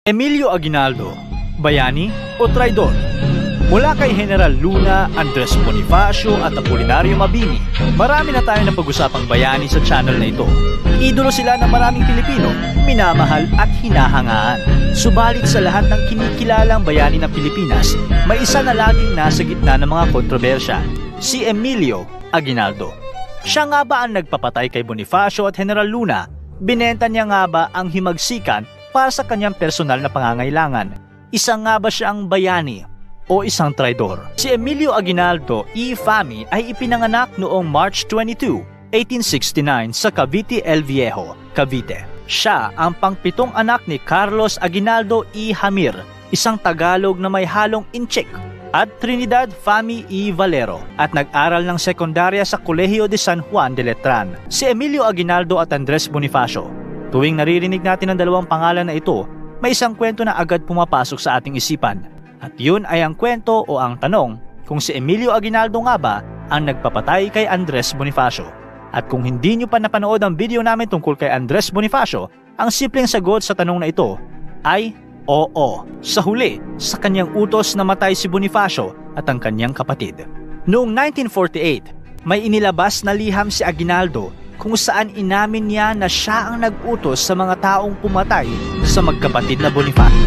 Emilio Aguinaldo, bayani o traidor? Mula kay General Luna, Andres Bonifacio at Apolinario Mabini, marami na tayong napag-usapang bayani sa channel na ito. Idolo sila ng maraming Pilipino, minamahal at hinahangaan. Subalit sa lahat ng kinikilalang bayani ng Pilipinas, may isa na laging nasa gitna ng mga kontrobersya, si Emilio Aguinaldo. Siya nga ba ang nagpapatay kay Bonifacio at General Luna? Binenta niya nga ba ang himagsikan para sa kanyang personal na pangangailangan? Isa nga ba siya ang bayani o isang traidor? Si Emilio Aguinaldo E. Fami ay ipinanganak noong March 22, 1869 sa Cavite El Viejo, Cavite. Siya ang pangpitong anak ni Carlos Aguinaldo E. Hamir, isang Tagalog na may halong Inchik, at Trinidad Fami E. Valero, at nag-aral ng sekundarya sa Colegio de San Juan de Letran. Si Emilio Aguinaldo at Andres Bonifacio. Tuwing naririnig natin ang dalawang pangalan na ito, may isang kwento na agad pumapasok sa ating isipan. At yun ay ang kwento o ang tanong kung si Emilio Aguinaldo nga ba ang nagpapatay kay Andres Bonifacio. At kung hindi nyo pa napanood ang video namin tungkol kay Andres Bonifacio, ang simpleng sagot sa tanong na ito ay oo. Sa huli, sa kanyang utos namatay si Bonifacio at ang kanyang kapatid. Noong 1948, may inilabas na liham si Aguinaldo kung saan inamin niya na siya ang nag-utos sa mga taong pumatay sa magkapatid na Bonifacio.